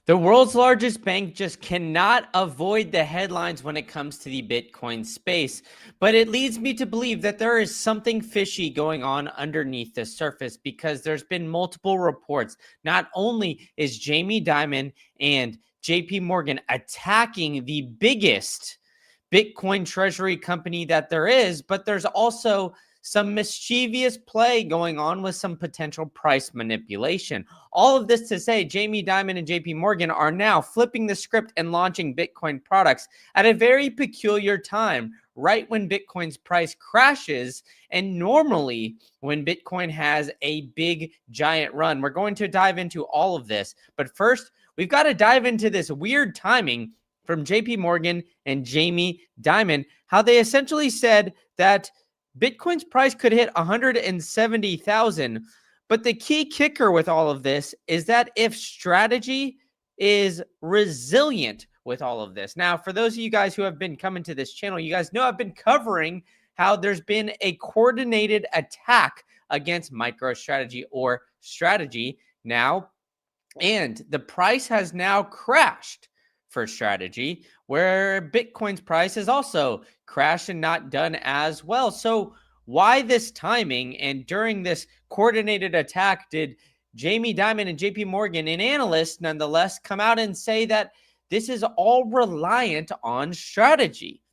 The world's largest bank just cannot avoid the headlines when it comes to the Bitcoin space, but it leads me to believe that there is something fishy going on underneath the surface because there's been multiple reports. Not only is Jamie Dimon and JP Morgan attacking the biggest Bitcoin treasury company that there is, but there's also some mischievous play going on with some potential price manipulation. All of this to say, Jamie Dimon and JP Morgan are now flipping the script and launching Bitcoin products at a very peculiar time, right when Bitcoin's price crashes and normally when Bitcoin has a big giant run. We're going to dive into all of this, but first, we've got to dive into this weird timing from JP Morgan and Jamie Dimon, how they essentially said that Bitcoin's price could hit 170,000. But the key kicker with all of this is that if strategy is resilient with all of this. Now, for those of you guys who have been coming to this channel, you guys know I've been covering how there's been a coordinated attack against MicroStrategy or strategy now, and the price has now crashed for strategy, where Bitcoin's price has also crashed and not done as well. So why this timing? And during this coordinated attack, did Jamie Dimon and JP Morgan, an analyst nonetheless, come out and say that this is all reliant on strategy?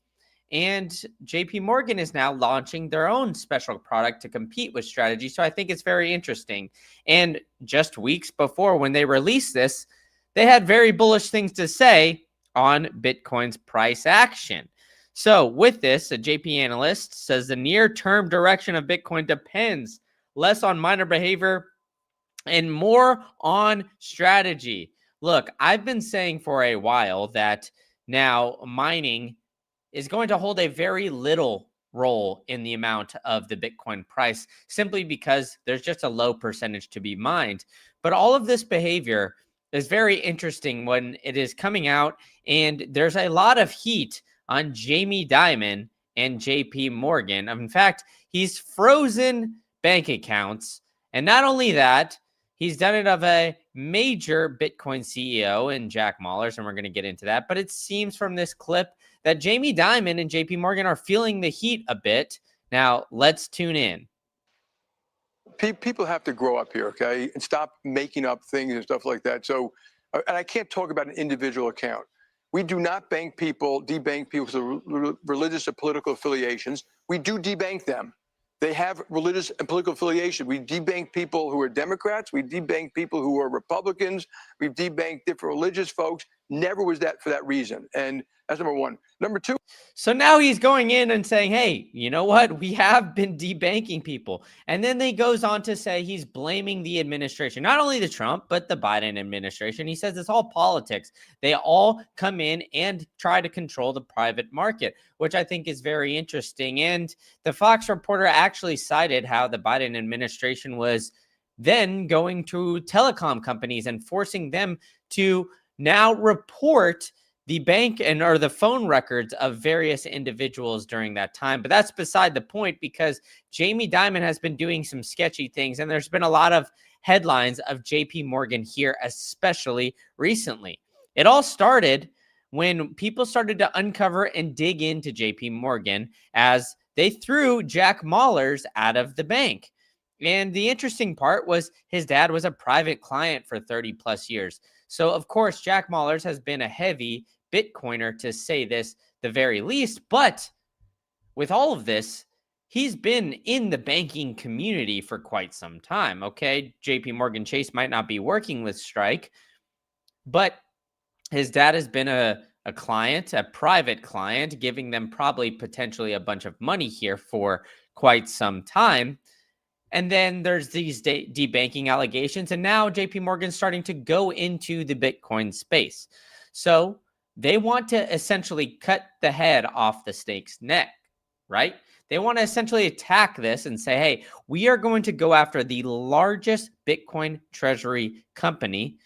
And JP Morgan is now launching their own special product to compete with strategy. So I think it's very interesting. And just weeks before when they released this, they had very bullish things to say on Bitcoin's price action. So with this, a JP analyst says the near-term direction of Bitcoin depends less on miner behavior and more on strategy. Look, I've been saying for a while that now mining is going to hold a very little role in the amount of the Bitcoin price simply because there's just a low percentage to be mined. But all of this behavior is very interesting when it is coming out, and there's a lot of heat on Jamie Dimon and JP Morgan. In fact, he's frozen bank accounts, and not only that, he's done it of a major Bitcoin CEO in Jack Mallers, and we're going to get into that. But it seems from this clip that Jamie Dimon and JP Morgan are feeling the heat a bit. Now, let's tune in. People have to grow up here, okay, and stop making up things and stuff like that. So, and I can't talk about an individual account. We do not bank people, debank people for religious or political affiliations. We do debank them. They have religious and political affiliation. We debank people who are Democrats. We debank people who are Republicans. We've debanked different religious folks. Never was that for that reason. And that's number one. Number two. So now he's going in and saying, hey, you know what? We have been debanking people. And then he goes on to say he's blaming the administration, not only the Trump, but the Biden administration. He says it's all politics. They all come in and try to control the private market, which I think is very interesting. And the Fox reporter actually cited how the Biden administration was then going to telecom companies and forcing them to now report the bank or the phone records of various individuals during that time. But that's beside the point because Jamie Dimon has been doing some sketchy things, and there's been a lot of headlines of JP Morgan here, especially recently. It all started when people started to uncover and dig into JP Morgan as they threw Jack Mallers out of the bank. And the interesting part was his dad was a private client for 30 plus years. So, of course, Jack Mallers has been a heavy Bitcoiner, to say this the very least. But with all of this, he's been in the banking community for quite some time. Okay, JP Morgan Chase might not be working with Strike, but his dad has been a client, a private client, giving them probably potentially a bunch of money here for quite some time. And then there's these debanking allegations. And now JP Morgan's starting to go into the Bitcoin space. So they want to essentially cut the head off the snake's neck, right? They want to essentially attack this and say, hey, we are going to go after the largest Bitcoin treasury company,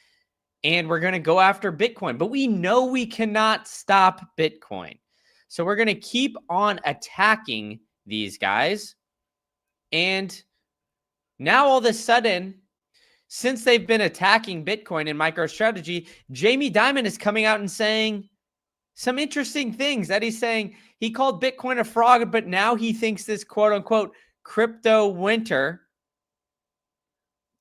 and we're going to go after Bitcoin. But we know we cannot stop Bitcoin. So we're going to keep on attacking these guys. And now all of a sudden, since they've been attacking Bitcoin and MicroStrategy, Jamie Dimon is coming out and saying some interesting things that he's saying. He called Bitcoin a fraud, but now he thinks this quote unquote crypto winter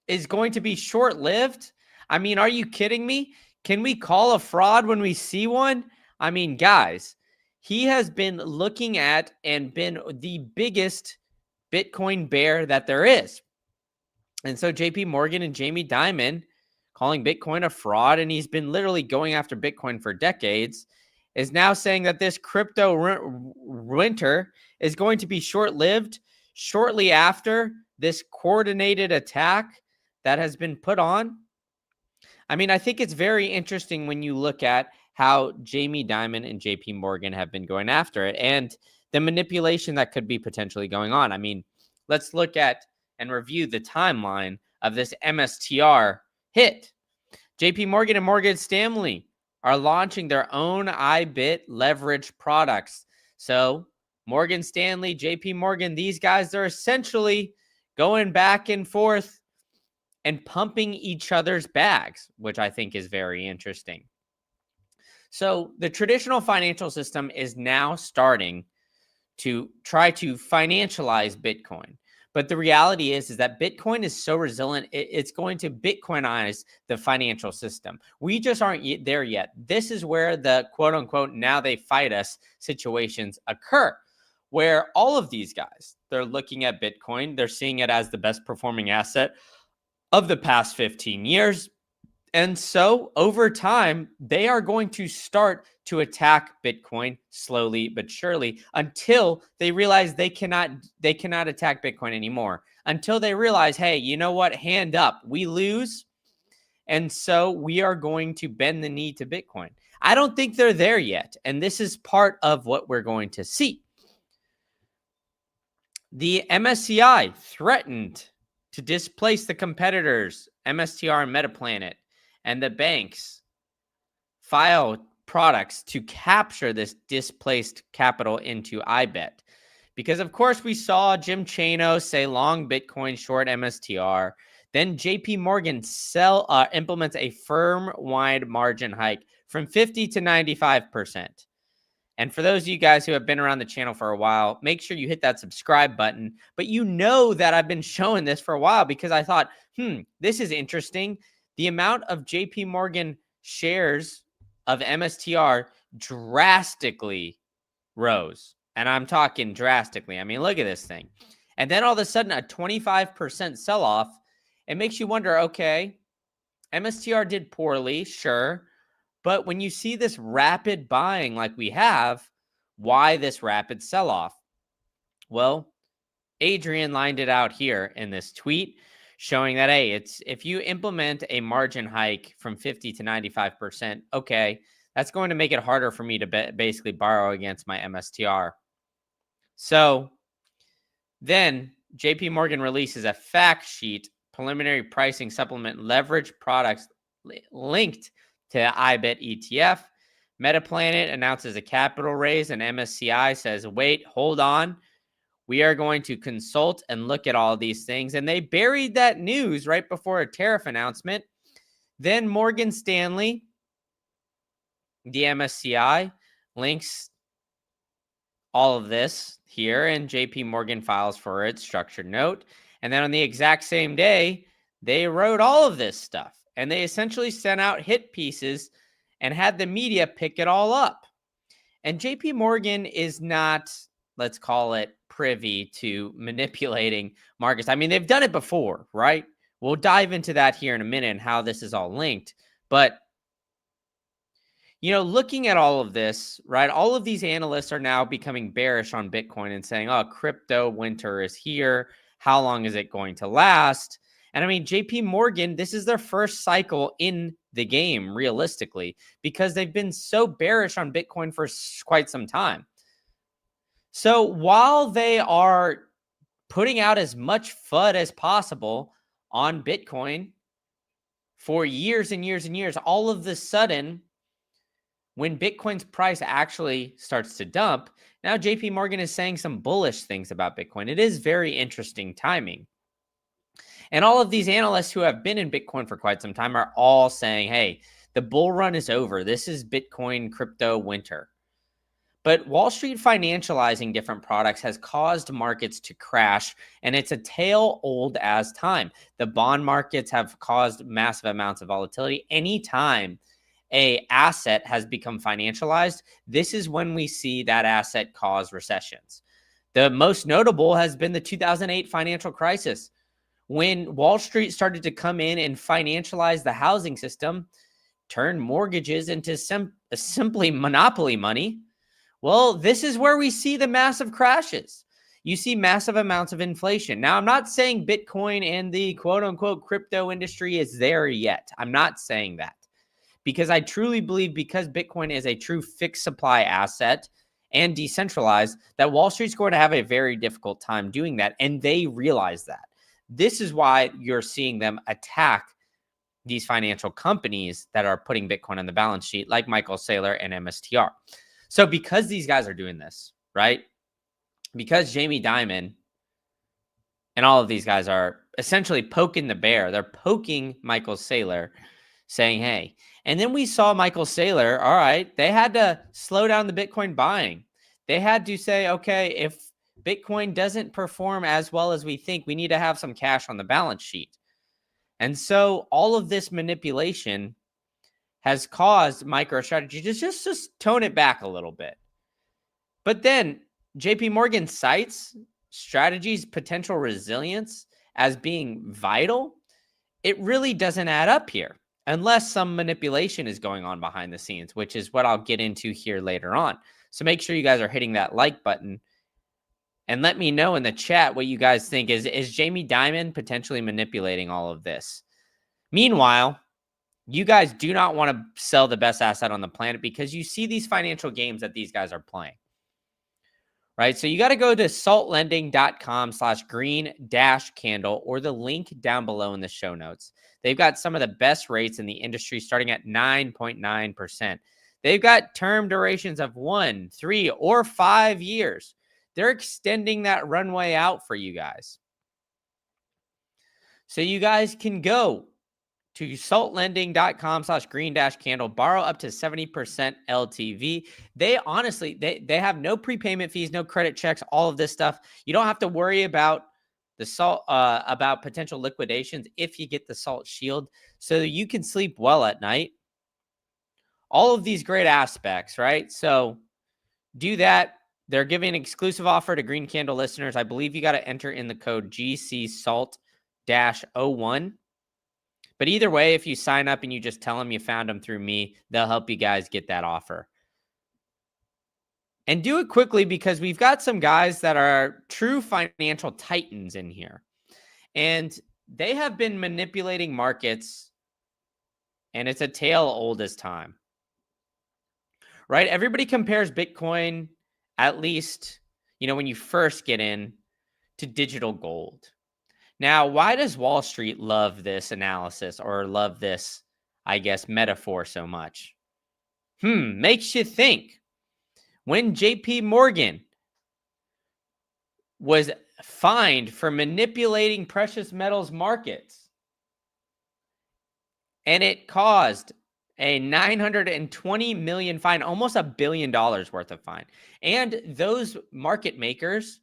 is going to be short lived. I mean, are you kidding me? Can we call a fraud when we see one? I mean, guys, he has been looking at and been the biggest Bitcoin bear that there is. And so JP Morgan and Jamie Dimon calling Bitcoin a fraud, and he's been literally going after Bitcoin for decades, is now saying that this crypto winter is going to be short-lived shortly after this coordinated attack that has been put on. I mean, I think it's very interesting when you look at how Jamie Dimon and JP Morgan have been going after it and the manipulation that could be potentially going on. I mean, let's look at and review the timeline of this MSTR hit. JP Morgan and Morgan Stanley are launching their own IBIT leverage products. So Morgan Stanley, JP Morgan, these guys are essentially going back and forth and pumping each other's bags, which I think is very interesting. So the traditional financial system is now starting to try to financialize Bitcoin. But the reality is that Bitcoin is so resilient, it's going to Bitcoinize the financial system. We just aren't there yet. This is where the quote unquote, now they fight us situations occur, where all of these guys, they're looking at Bitcoin, they're seeing it as the best performing asset of the past 15 years. And so over time, they are going to start to attack Bitcoin slowly but surely until they realize they cannot attack Bitcoin anymore. Until they realize, hey, you know what? Hand up, we lose. And so we are going to bend the knee to Bitcoin. I don't think they're there yet. And this is part of what we're going to see. The MSCI threatened to displace the competitors, MSTR and Metaplanet, and the banks file products to capture this displaced capital into IBET. Because, of course, we saw Jim Chanos say long Bitcoin, short MSTR. Then JP Morgan implements a firm-wide margin hike from 50 to 95%. And for those of you guys who have been around the channel for a while, make sure you hit that subscribe button. But you know that I've been showing this for a while because I thought, this is interesting. The amount of JP Morgan shares of MSTR drastically rose. And I'm talking drastically. I mean, look at this thing. And then all of a sudden, a 25% sell-off. It makes you wonder, okay, MSTR did poorly, sure. But when you see this rapid buying like we have, why this rapid sell-off? Well, Adrian lined it out here in this tweet showing that, hey, it's if you implement a margin hike from 50 to 95%, okay, that's going to make it harder for me to basically borrow against my MSTR. So then JP Morgan releases a fact sheet, preliminary pricing supplement leverage products linked to IBET ETF. Metaplanet announces a capital raise, and MSCI says, wait, hold on. We are going to consult and look at all these things. And they buried that news right before a tariff announcement. Then Morgan Stanley, the MSCI, links all of this here, and JP Morgan files for its structured note. And then on the exact same day, they wrote all of this stuff. And they essentially sent out hit pieces and had the media pick it all up. And JP Morgan is not, let's call it, privy to manipulating markets. I mean, they've done it before, right? We'll dive into that here in a minute and how this is all linked. But, you know, looking at all of this, right, all of these analysts are now becoming bearish on Bitcoin and saying, oh, crypto winter is here. How long is it going to last? And I mean, JP Morgan, this is their first cycle in the game, realistically, because they've been so bearish on Bitcoin for quite some time. So while they are putting out as much FUD as possible on Bitcoin for years and years and years, all of a sudden, when Bitcoin's price actually starts to dump, now JP Morgan is saying some bullish things about Bitcoin. It is very interesting timing. And all of these analysts who have been in Bitcoin for quite some time are all saying, hey, the bull run is over. This is Bitcoin crypto winter. But Wall Street financializing different products has caused markets to crash, and it's a tale old as time. The bond markets have caused massive amounts of volatility. Anytime a asset has become financialized, this is when we see that asset cause recessions. The most notable has been the 2008 financial crisis, when Wall Street started to come in and financialize the housing system, turn mortgages into simply monopoly money. Well, this is where we see the massive crashes. You see massive amounts of inflation. Now, I'm not saying Bitcoin and the quote unquote crypto industry is there yet. I'm not saying that, because I truly believe, because Bitcoin is a true fixed supply asset and decentralized, that Wall Street's going to have a very difficult time doing that. And they realize that. This is why you're seeing them attack these financial companies that are putting Bitcoin on the balance sheet, like Michael Saylor and MSTR. So because these guys are doing this, right? Because Jamie Dimon and all of these guys are essentially poking the bear. They're poking Michael Saylor, saying, hey. And then we saw Michael Saylor, all right, they had to slow down the Bitcoin buying. They had to say, okay, if Bitcoin doesn't perform as well as we think, we need to have some cash on the balance sheet. And so all of this manipulation has caused MicroStrategy to just tone it back a little bit. But then JP Morgan cites Strategy's potential resilience as being vital. It really doesn't add up here unless some manipulation is going on behind the scenes, which is what I'll get into here later on. So make sure you guys are hitting that like button and let me know in the chat what you guys think. Is Jamie Dimon potentially manipulating all of this? Meanwhile, you guys do not want to sell the best asset on the planet, because you see these financial games that these guys are playing, right? So you got to go to saltlending.com/green-candle or the link down below in the show notes. They've got some of the best rates in the industry, starting at 9.9%. They've got term durations of 1, 3, or 5 years. They're extending that runway out for you guys. So you guys can go to saltlending.com/green-candle, borrow up to 70% LTV. They honestly, they have no prepayment fees, no credit checks, all of this stuff. You don't have to worry about the salt, about potential liquidations if you get the salt shield, so you can sleep well at night. All of these great aspects, right? So do that. They're giving an exclusive offer to Green Candle listeners. I believe you got to enter in the code GCSALT-01. But either way, if you sign up and you just tell them you found them through me, they'll help you guys get that offer. And do it quickly, because we've got some guys that are true financial titans in here. And they have been manipulating markets, and it's a tale old as time. Right? Everybody compares Bitcoin, at least, when you first get in, to digital gold. Now, why does Wall Street love this analysis, or love this, I guess, metaphor so much? Makes you think. When JP Morgan was fined for manipulating precious metals markets, and it caused a $920 million fine, almost $1 billion worth of fine. And those market makers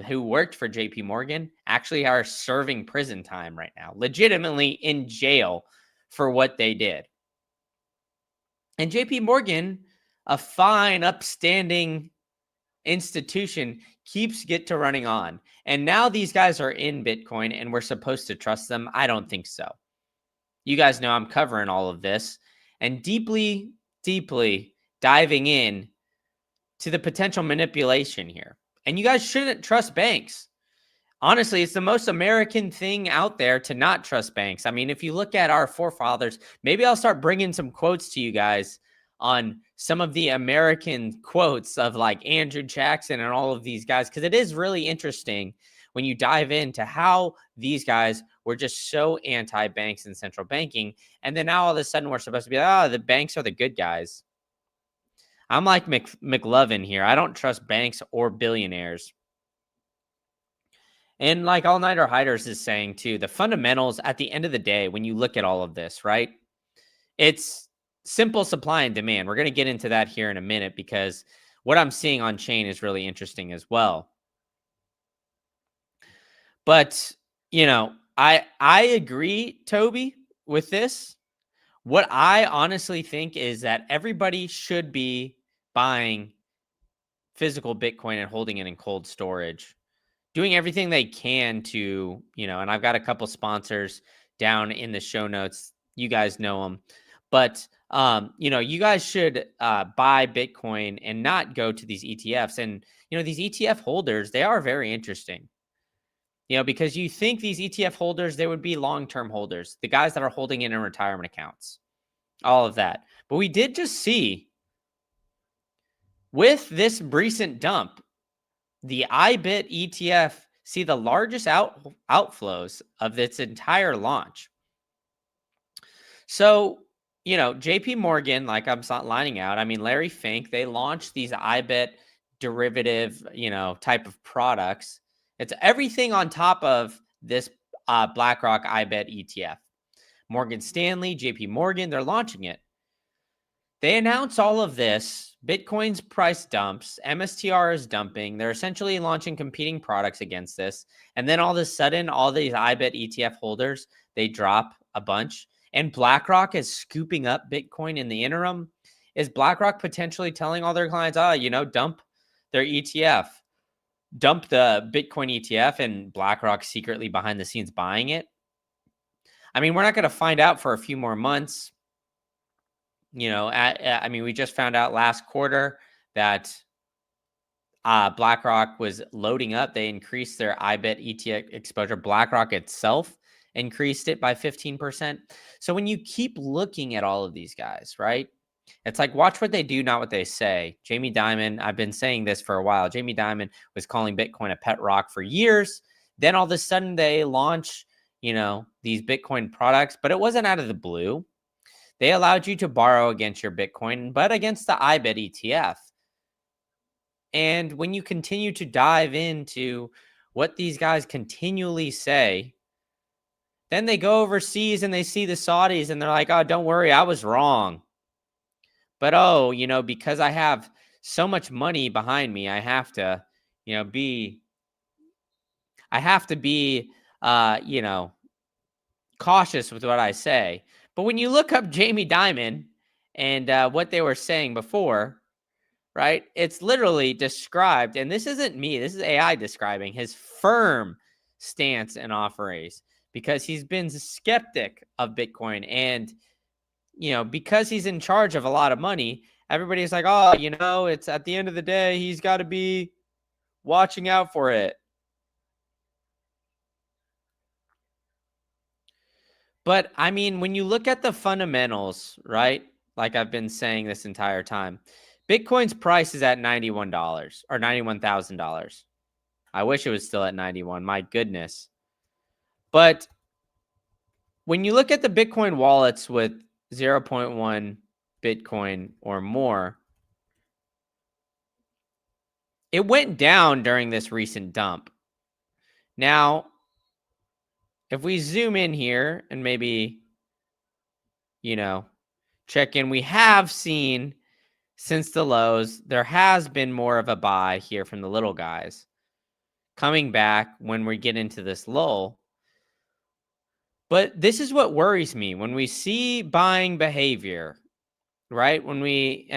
who worked for JP Morgan actually are serving prison time right now, legitimately in jail for what they did. And JP Morgan, a fine, upstanding institution, keeps to running on. And now these guys are in Bitcoin and we're supposed to trust them? I don't think so. You guys know I'm covering all of this and deeply, deeply diving in to the potential manipulation here. And you guys shouldn't trust banks. Honestly, it's the most American thing out there to not trust banks. I mean, if you look at our forefathers, maybe I'll start bringing some quotes to you guys on some of the American quotes of like Andrew Jackson and all of these guys, because it is really interesting when you dive into how these guys were just so anti-banks and central banking. And then now all of a sudden we're supposed to be like, oh, the banks are the good guys. I'm like McLovin here. I don't trust banks or billionaires. And like All Nighter Hiders is saying too, the fundamentals at the end of the day, when you look at all of this, right? It's simple supply and demand. We're going to get into that here in a minute because what I'm seeing on chain is really interesting as well. But, I agree, Toby, with this. What I honestly think is that everybody should be buying physical Bitcoin and holding it in cold storage, doing everything they can to, and I've got a couple sponsors down in the show notes. You guys know them. But, you guys should buy Bitcoin and not go to these ETFs. And, these ETF holders, they are very interesting. Because you think these ETF holders, they would be long-term holders, the guys that are holding it in retirement accounts, all of that. But we did just see with this recent dump, the IBIT ETF see the largest outflows of its entire launch. So, JP Morgan, like I'm lining out, Larry Fink, they launched these IBIT derivative, type of products. It's everything on top of this BlackRock IBIT ETF. Morgan Stanley, JP Morgan, they're launching it. They announce all of this. Bitcoin's price dumps. MSTR is dumping. They're essentially launching competing products against this. And then all of a sudden, all these IBIT ETF holders, they drop a bunch. And BlackRock is scooping up Bitcoin in the interim. Is BlackRock potentially telling all their clients, dump their ETF? Dump the Bitcoin ETF and BlackRock secretly behind the scenes buying it? We're not going to find out for a few more months. We just found out last quarter that BlackRock was loading up. They increased their IBIT ETF exposure. BlackRock itself increased it by 15%. So when you keep looking at all of these guys, right? It's like, watch what they do, not what they say. Jamie Dimon, I've been saying this for a while. Jamie Dimon was calling Bitcoin a pet rock for years. Then all of a sudden they launch, these Bitcoin products, but it wasn't out of the blue. They allowed you to borrow against your Bitcoin, but against the IBIT ETF. And when you continue to dive into what these guys continually say, then they go overseas and they see the Saudis and they're like, oh, don't worry, I was wrong. But, because I have so much money behind me, I have to, be cautious with what I say. But when you look up Jamie Dimon and what they were saying before, right, it's literally described, and this isn't me, this is AI describing his firm stance and offerings, because he's been a skeptic of Bitcoin. And, because he's in charge of a lot of money, everybody's like, oh, it's at the end of the day, he's got to be watching out for it. But when you look at the fundamentals, right? Like I've been saying this entire time, Bitcoin's price is at $91 or $91,000. I wish it was still at 91. My goodness. But when you look at the Bitcoin wallets with 0.1 Bitcoin or more, it went down during this recent dump. Now, if we zoom in here and maybe, check in, we have seen since the lows, there has been more of a buy here from the little guys coming back when we get into this lull. But this is what worries me when we see buying behavior, right? When we,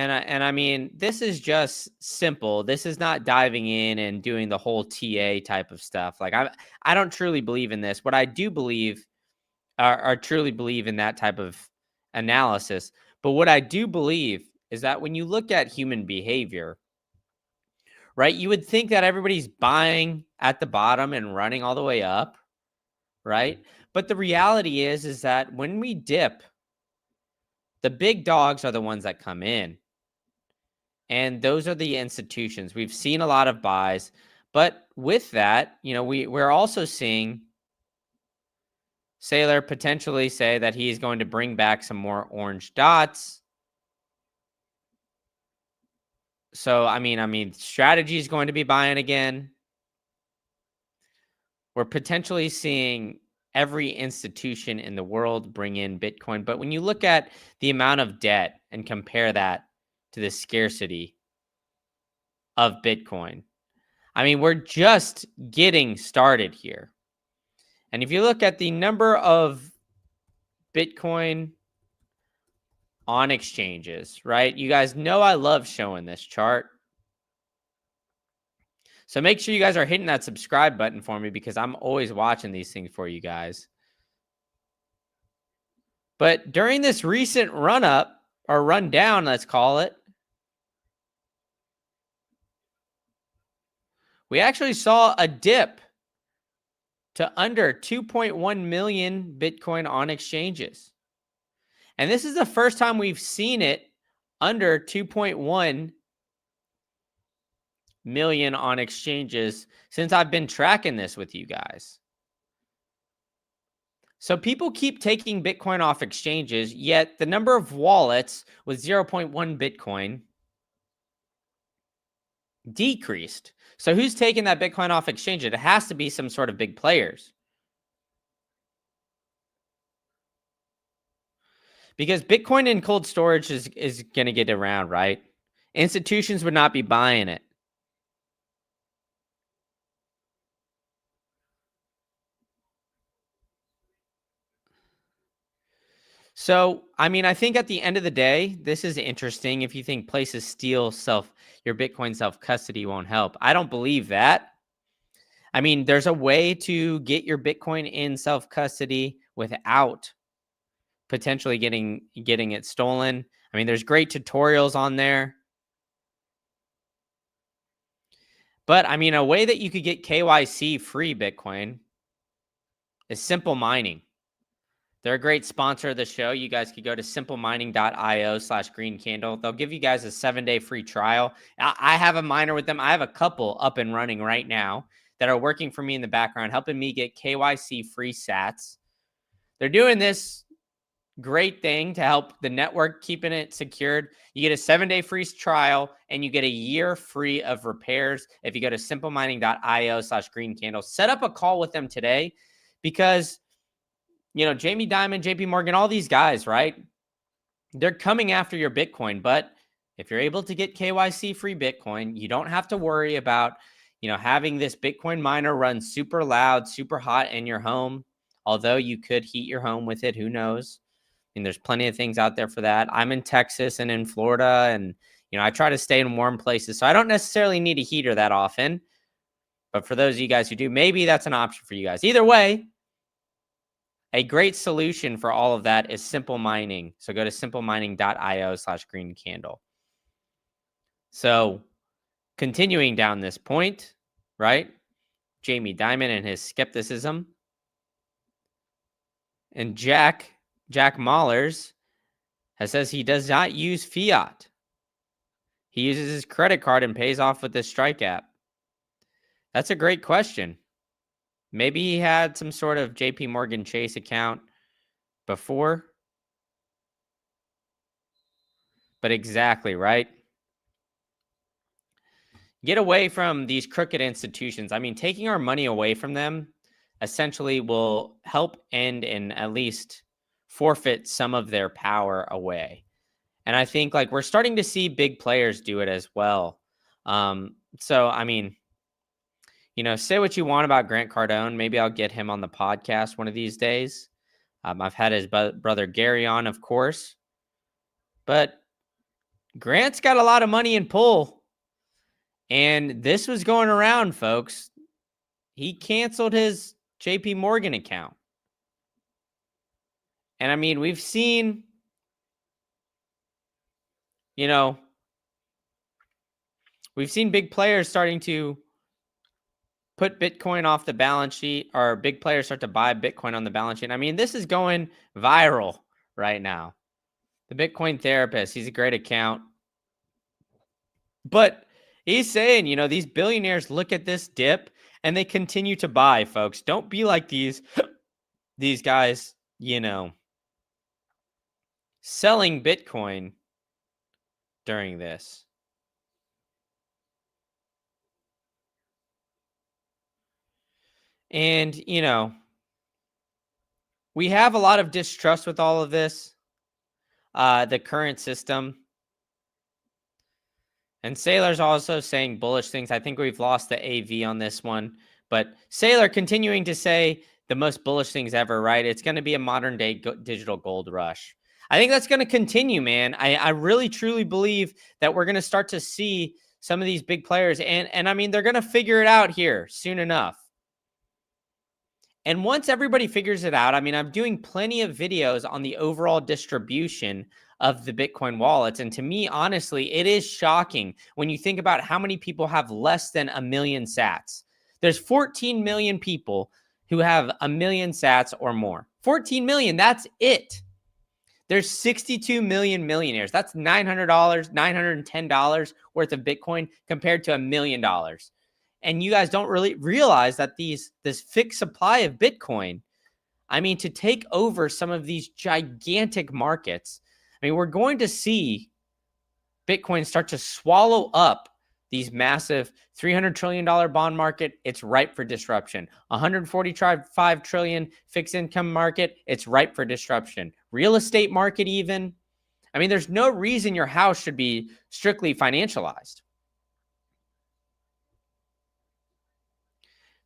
this is just simple. This is not diving in and doing the whole TA type of stuff. Like I don't truly believe in this. What I do believe or truly believe in that type of analysis. But what I do believe is that when you look at human behavior, right, you would think that everybody's buying at the bottom and running all the way up, right? But the reality is that when we dip, the big dogs are the ones that come in. And those are the institutions. We've seen a lot of buys. But with that, we're also seeing Saylor potentially say that he's going to bring back some more orange dots. So, strategy is going to be buying again. we're potentially seeing every institution in the world bring in Bitcoin. But when you look at the amount of debt and compare that to the scarcity of Bitcoin, I mean, we're just getting started here. And if you look at the number of Bitcoin on exchanges, right? You guys know I love showing this chart. So make sure you guys are hitting that subscribe button for me because I'm always watching these things for you guys. But during this recent run up or run down, let's call it, we actually saw a dip to under 2.1 million Bitcoin on exchanges. And this is the first time we've seen it under 2.1 million on exchanges since I've been tracking this with you guys. So people keep taking Bitcoin off exchanges, yet the number of wallets with 0.1 Bitcoin decreased. So who's taking that Bitcoin off exchange? It has to be some sort of big players. Because Bitcoin in cold storage is going to get around, right? Institutions would not be buying it. So, I mean, I think at the end of the day, this is interesting. If you think places steal your Bitcoin self-custody won't help. I don't believe that. I mean, there's a way to get your Bitcoin in self-custody without potentially getting it stolen. I mean, there's great tutorials on there. But I mean, a way that you could get KYC free Bitcoin is Simple Mining. They're a great sponsor of the show. You guys could go to simpleminer.io/greencandle. They'll give you guys a 7-day free trial. I have a miner with them. I have a couple up and running right now that are working for me in the background, helping me get KYC free sats. They're doing this great thing to help the network, keeping it secured. You get a 7-day free trial and you get a year free of repairs if you go to simpleminer.io/greencandle. Set up a call with them today because Jamie Dimon, JP Morgan, all these guys, right? They're coming after your Bitcoin. But if you're able to get KYC free Bitcoin, you don't have to worry about, having this Bitcoin miner run super loud, super hot in your home. Although you could heat your home with it, who knows? I mean, there's plenty of things out there for that. I'm in Texas and in Florida, and I try to stay in warm places, so I don't necessarily need a heater that often. But for those of you guys who do, maybe that's an option for you guys. Either way, a great solution for all of that is Simple Mining. So go to simpleminer.io/greencandle. So continuing down this point, right? Jamie Dimon and his skepticism. And Jack Mallers says he does not use fiat. He uses his credit card and pays off with the Strike app. That's a great question. Maybe he had some sort of JP Morgan Chase account before. But exactly, right? Get away from these crooked institutions. I mean, taking our money away from them essentially will help end and at least forfeit some of their power away. And I think we're starting to see big players do it as well. So, I mean, say what you want about Grant Cardone. Maybe I'll get him on the podcast one of these days. I've had his brother Gary on, of course. But Grant's got a lot of money in pull. And this was going around, folks. He canceled his JP Morgan account. And I mean, we've seen, we've seen big players starting to put Bitcoin off the balance sheet, or big players start to buy Bitcoin on the balance sheet. I mean, this is going viral right now. The Bitcoin Therapist, he's a great account. But he's saying, these billionaires look at this dip and they continue to buy, folks. Don't be like these guys, selling Bitcoin during this. And, we have a lot of distrust with all of this, the current system. And Sailor's also saying bullish things. I think we've lost the AV on this one. But Sailor continuing to say the most bullish things ever, right? It's going to be a modern day digital gold rush. I think that's going to continue, man. I really, truly believe that we're going to start to see some of these big players. And I mean, they're going to figure it out here soon enough. And once everybody figures it out, I mean, I'm doing plenty of videos on the overall distribution of the Bitcoin wallets. And to me, honestly, it is shocking when you think about how many people have less than 1 million sats. There's 14 million people who have 1 million sats or more. 14 million, that's it. There's 62 million millionaires. That's $900, $910 worth of Bitcoin compared to $1 million. And you guys don't really realize that this fixed supply of Bitcoin, I mean, to take over some of these gigantic markets, I mean, we're going to see Bitcoin start to swallow up these massive $300 trillion bond market. It's ripe for disruption. $145 trillion fixed income market. It's ripe for disruption. Real estate market even. I mean, there's no reason your house should be strictly financialized.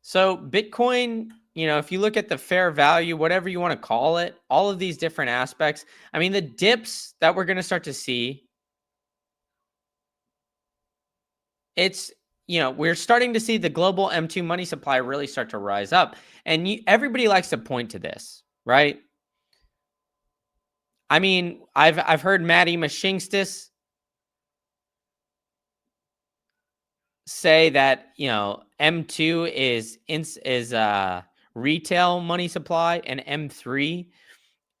So Bitcoin, if you look at the fair value, whatever you want to call it, all of these different aspects, I mean, the dips that we're going to start to see, it's, we're starting to see the global M2 money supply really start to rise up. And everybody likes to point to this, right? I mean, I've heard Maddie Mashingstis say that, M2 is retail money supply and M3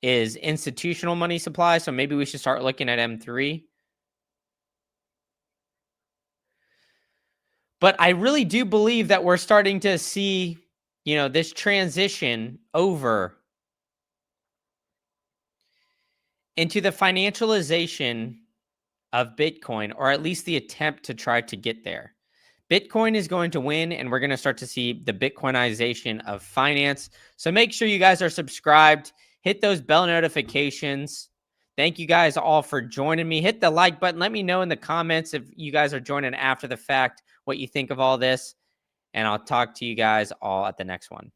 is institutional money supply. So maybe we should start looking at M3. But I really do believe that we're starting to see, this transition over into the financialization of Bitcoin, or at least the attempt to try to get there. Bitcoin is going to win, and we're going to start to see the Bitcoinization of finance. So make sure you guys are subscribed. Hit those bell notifications. Thank you guys all for joining me. Hit the like button. Let me know in the comments if you guys are joining after the fact what you think of all this. And I'll talk to you guys all at the next one.